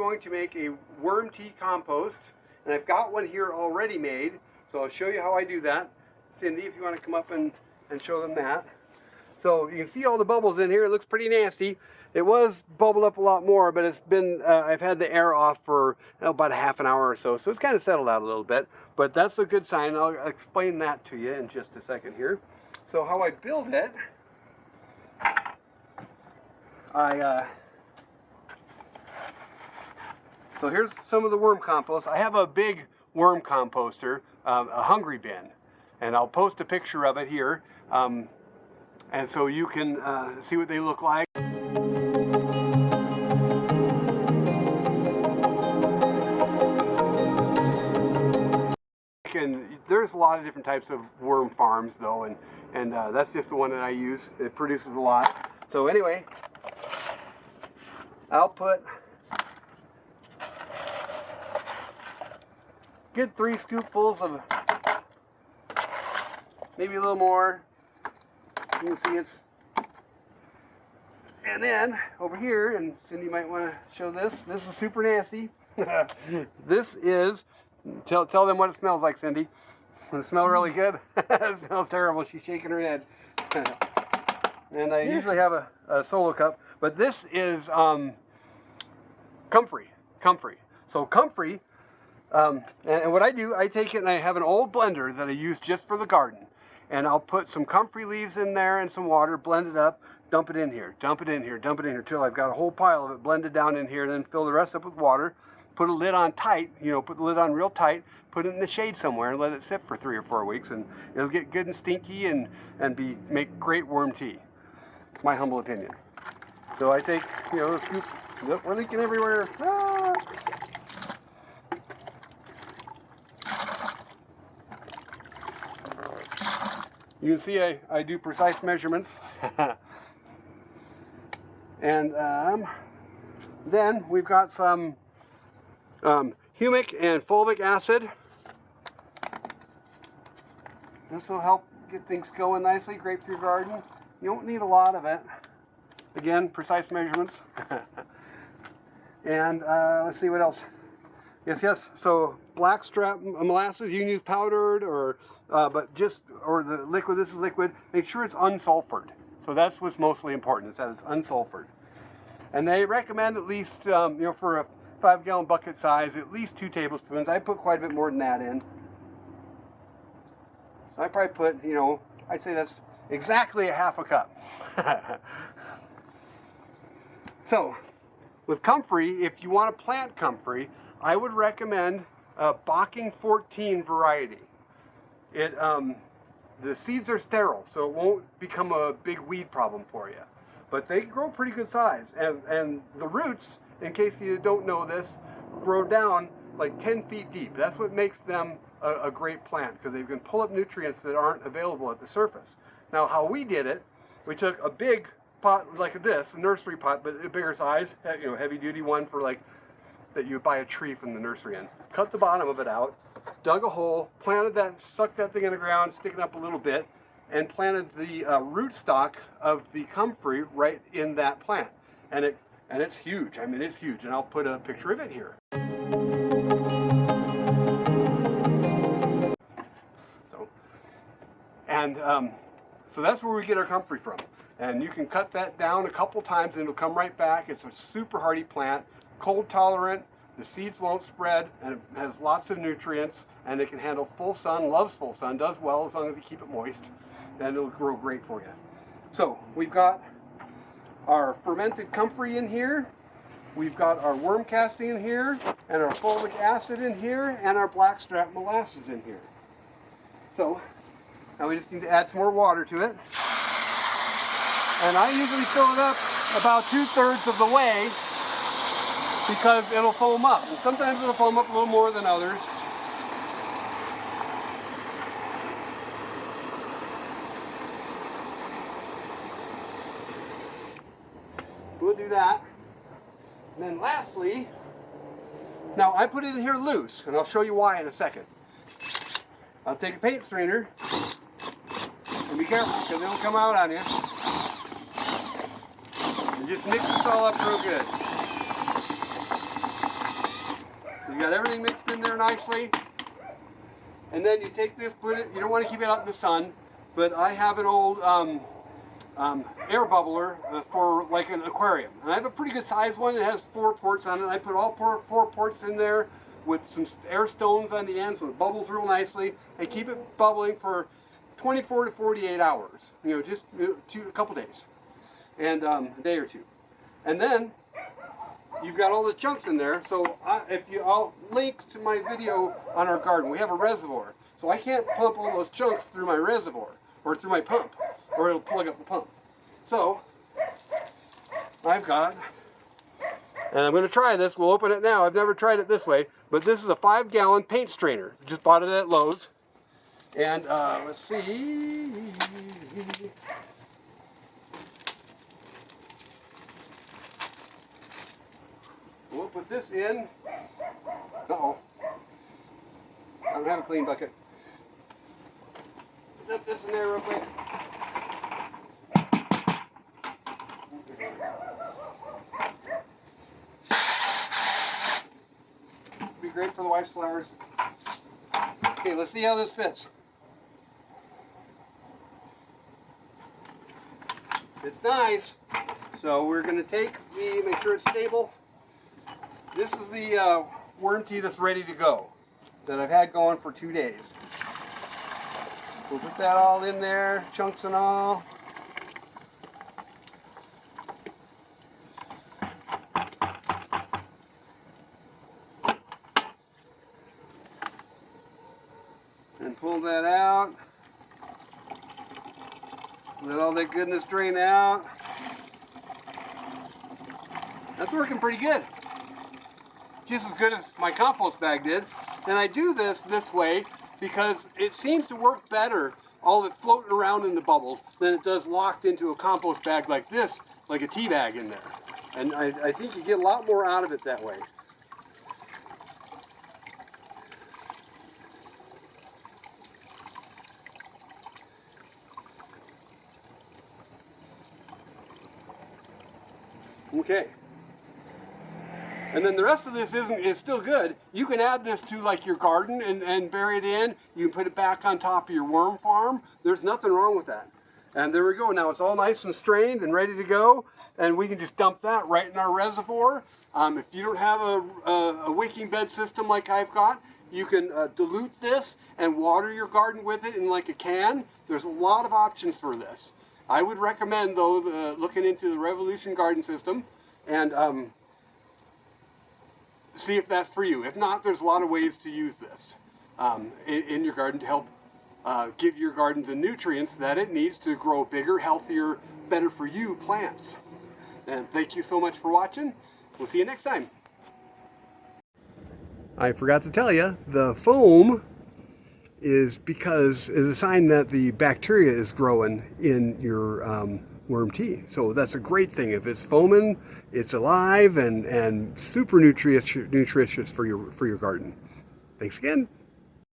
going to make a worm tea compost, and I've got one here already made, so I'll show you how I do that. Cindy, if you want to come up and show them that. So you can see all the bubbles in here. It looks pretty nasty. It was bubbled up a lot more, but it's been, I've had the air off for about a half an hour or so, so it's kind of settled out a little bit. But that's a good sign. I'll explain that to you in just a second here. So how I build it, so here's some of the worm compost. I have a big worm composter, a hungry bin, and I'll post a picture of it here, and so you can see what they look like. And there's a lot of different types of worm farms though, and that's just the one that I use. It produces a lot. So anyway, I'll put good 3 scoopfuls of, maybe a little more. You can see it's, and then over here, and Cindy might want to show this. This is super nasty. This is, tell them what it smells like, Cindy. Does it smell really good? It smells terrible. She's shaking her head. And I usually have a solo cup, but this is Comfrey. So Comfrey, and what I do, I take it and I have an old blender that I use just for the garden. And I'll put some comfrey leaves in there and some water, blend it up, dump it in here, dump it in here, dump it in here, till I've got a whole pile of it blended down in here, and then fill the rest up with water. Put a lid on tight, put the lid on real tight, put it in the shade somewhere and let it sit for 3 or 4 weeks, and it'll get good and stinky and make great worm tea. My humble opinion. So I take, a scoop. Look, we're leaking everywhere. Ah! You can see I do precise measurements. And then we've got some humic and fulvic acid. This will help get things going nicely, great for your garden. You don't need a lot of it. Again, precise measurements. And let's see what else. Yes. So blackstrap molasses, you can use powdered or the liquid. This is liquid. Make sure it's unsulfured. So that's what's mostly important, is that it's unsulfured. And they recommend at least, for a 5-gallon bucket size, at least 2 tablespoons. I put quite a bit more than that in. So I probably put, I'd say that's exactly a half a cup. So, with comfrey, if you want to plant comfrey, I would recommend a Bocking 14 variety. The seeds are sterile, so it won't become a big weed problem for you. But they grow pretty good size, and the roots, in case you don't know this, grow down like 10 feet deep. That's what makes them a great plant, because they can pull up nutrients that aren't available at the surface. Now, how we did it, we took a big pot like this, a nursery pot, but a bigger size, heavy duty one for like that you would buy a tree from the nursery in. Cut the bottom of it out, dug a hole, planted that, sucked that thing in the ground, sticking up a little bit, and planted the rootstock of the comfrey right in that plant. And it's huge. I mean, it's huge. And I'll put a picture of it here. So that's where we get our comfrey from. And you can cut that down a couple times and it'll come right back. It's a super hardy plant, cold tolerant, the seeds won't spread, and it has lots of nutrients, and it can handle full sun, loves full sun, does well as long as you keep it moist, and it'll grow great for you. So we've got our fermented comfrey in here, we've got our worm casting in here, and our fulvic acid in here, and our blackstrap molasses in here. So now we just need to add some more water to it. And I usually fill it up about 2/3 of the way, because it'll foam up. And sometimes it'll foam up a little more than others. We'll do that. And then lastly, now I put it in here loose, and I'll show you why in a second. I'll take a paint strainer, and be careful because it'll come out on you. And just mix this all up real good. You got everything mixed in there nicely. And then you take this, put it, you don't want to keep it out in the sun, but I have an old air bubbler for like an aquarium. And I have a pretty good size one. It has 4 ports on it. I put all 4 ports in there with some air stones on the end so it bubbles real nicely, and keep it bubbling for 24 to 48 hours. You know, just a couple days, and a day or two. And then you've got all the chunks in there. So I'll link to my video on our garden. We have a reservoir. So I can't pump all those chunks through my reservoir or through my pump, or it'll plug up the pump. So I've got, and I'm going to try this. We'll open it now. I've never tried it this way, but this is a 5-gallon paint strainer. Just bought it at Lowe's. And let's see. We'll put this in. Uh-oh. I don't have a clean bucket. Put this in there real quick. Be great for the wife's flowers. Okay, let's see how this fits. It's nice. So we're going to make sure it's stable. This is the worm tea that's ready to go, that I've had going for 2 days. We'll put that all in there, chunks and all. And pull that out. Let all that goodness drain out. That's working pretty good. Just as good as my compost bag did. And I do this way because it seems to work better, all of it floating around in the bubbles, than it does locked into a compost bag like this, like a tea bag in there. And I think you get a lot more out of it that way. Okay. And then the rest of this is still good. You can add this to like your garden and bury it in. You can put it back on top of your worm farm. There's nothing wrong with that. And there we go. Now it's all nice and strained and ready to go. And we can just dump that right in our reservoir. If you don't have a wicking bed system like I've got, you can dilute this and water your garden with it in like a can. There's a lot of options for this. I would recommend, though, looking into the Revolution Garden System and see if that's for you. If not, there's a lot of ways to use this in your garden to help give your garden the nutrients that it needs to grow bigger, healthier, better for you plants. And thank you so much for watching. We'll see you next time. I forgot to tell you, the foam is a sign that the bacteria is growing in your worm tea. So that's a great thing. If it's foaming, it's alive and super nutritious for your garden. Thanks again.